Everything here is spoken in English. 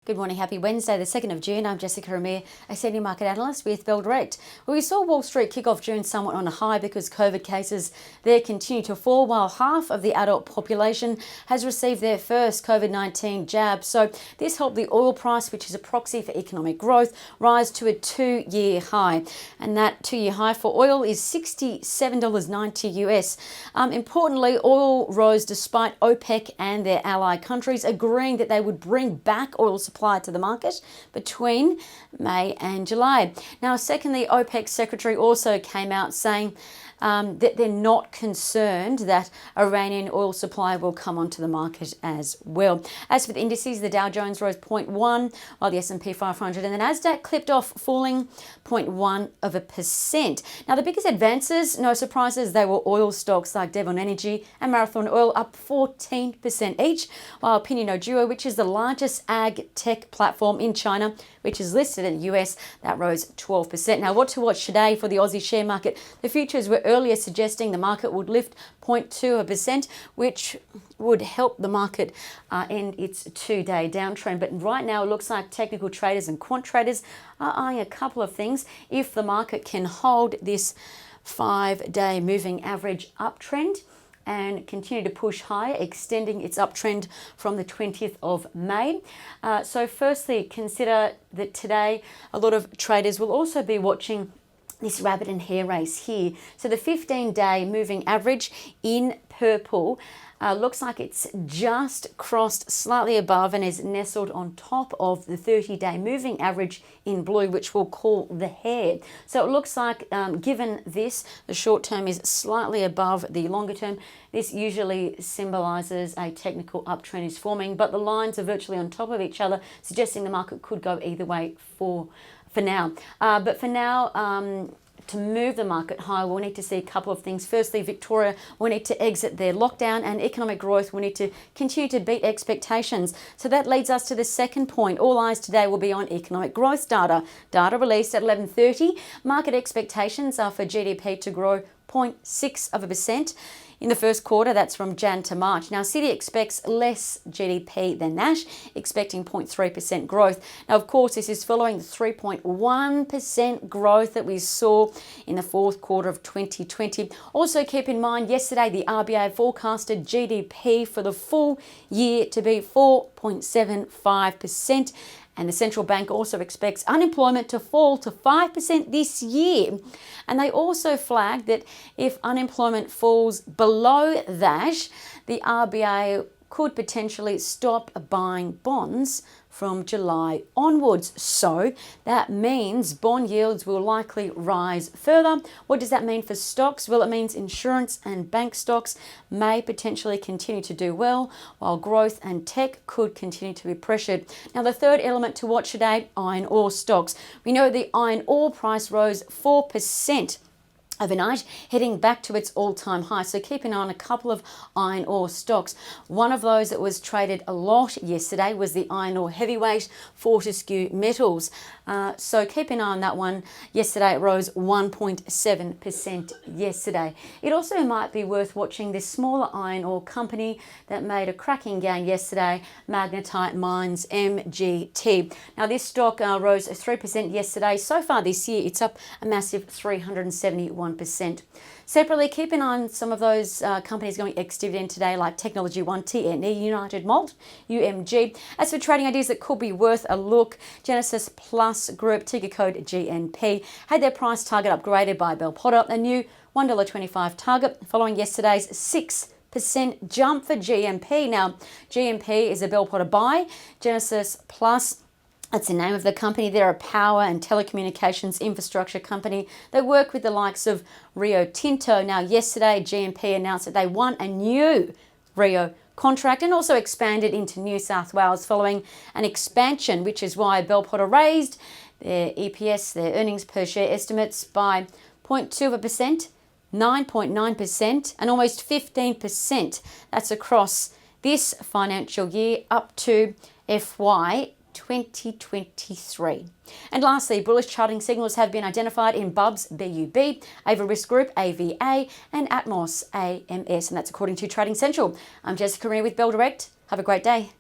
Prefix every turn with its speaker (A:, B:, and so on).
A: Good morning, happy Wednesday, the 2nd of June. I'm Jessica Amir, a senior market analyst with Bell Direct. Well, we saw Wall Street kick off June somewhat on a high because COVID cases there continue to fall, while half of the adult population has received their first COVID-19 jab. So this helped the oil price, which is a proxy for economic growth, rise to a 2-year high. And that 2-year high for oil is $67.90 US. Importantly, oil rose despite OPEC and their ally countries agreeing that they would bring back oil supply to the market between May and July. Now, secondly, OPEC secretary also came out saying that they're not concerned that Iranian oil supply will come onto the market as well. As for the indices, the Dow Jones rose 0.1, while the S&P 500 and the Nasdaq clipped off, falling 0.1%. Now, the biggest advances, no surprises, they were oil stocks like Devon Energy and Marathon Oil up 14% each, while Pinot Duo, which is the largest ag tech platform in China, which is listed in the US, that rose 12%. Now, what to watch today for the Aussie share market? The futures were earlier suggesting the market would lift 0.2%, which would help the market end its 2-day downtrend. But right now, it looks like technical traders and quant traders are eyeing a couple of things. If the market can hold this 5-day moving average uptrend and continue to push higher, extending its uptrend from the 20th of May. So firstly, consider that today a lot of traders will also be watching this rabbit and hare race here. So the 15-day moving average in purple looks like it's just crossed slightly above and is nestled on top of the 30-day moving average in blue, which we'll call the hare. So it looks like, given this, the short term is slightly above the longer term. This usually symbolizes a technical uptrend is forming, but the lines are virtually on top of each other, suggesting the market could go either way for now. But for now, to move the market higher, we'll need to see a couple of things. Firstly, Victoria will need to exit their lockdown, and economic growth will need to continue to beat expectations. So that leads us to the second point. All eyes today will be on economic growth data. Data released at 11:30. Market expectations are for GDP to grow 0.6% in the first quarter. That's from Jan to March. Now, Citi expects less GDP than Nash, expecting 0.3% growth. Now, of course, this is following the 3.1% growth that we saw in the fourth quarter of 2020. Also, keep in mind, yesterday the RBA forecasted GDP for the full year to be 4.75%. And the central bank also expects unemployment to fall to 5% this year. And they also flagged that if unemployment falls below that, the RBA could potentially stop buying bonds from July onwards. So that means bond yields will likely rise further. What does that mean for stocks? Well, it means insurance and bank stocks may potentially continue to do well, while growth and tech could continue to be pressured. Now, the third element to watch today, iron ore stocks. We know the iron ore price rose 4% overnight, heading back to its all-time high. So keep an eye on a couple of iron ore stocks. One of those that was traded a lot yesterday was the iron ore heavyweight Fortescue Metals. So keep an eye on that one. Yesterday it rose 1.7% yesterday. It also might be worth watching this smaller iron ore company that made a cracking gain yesterday, Magnetite Mines, MGT. Now, this stock rose 3% yesterday. So far this year, it's up a massive 371%. Separately, keep an eye on some of those companies going ex-dividend today, like Technology One, TNE, United Malt, UMG. As for trading ideas that could be worth a look, GenusPlus Group, ticker code GNP, had their price target upgraded by Bell Potter, a new $1.25 target following yesterday's 6% jump for GMP. Now, GMP is a Bell Potter buy. GenusPlus, that's the name of the company. They're a power and telecommunications infrastructure company. They work with the likes of Rio Tinto. Now, yesterday, GMP announced that they won a new Rio contract and also expanded into New South Wales following an expansion, which is why Bell Potter raised their EPS, their earnings per share estimates by 0.2%, 9.9%, and almost 15%. That's across this financial year up to FY 2023. And lastly, bullish charting signals have been identified in Bubs, BUB, Ava Risk Group, AVA, and Atmos, AMS, and that's according to Trading Central. I'm Jessica Amir with Bell Direct. Have a great day.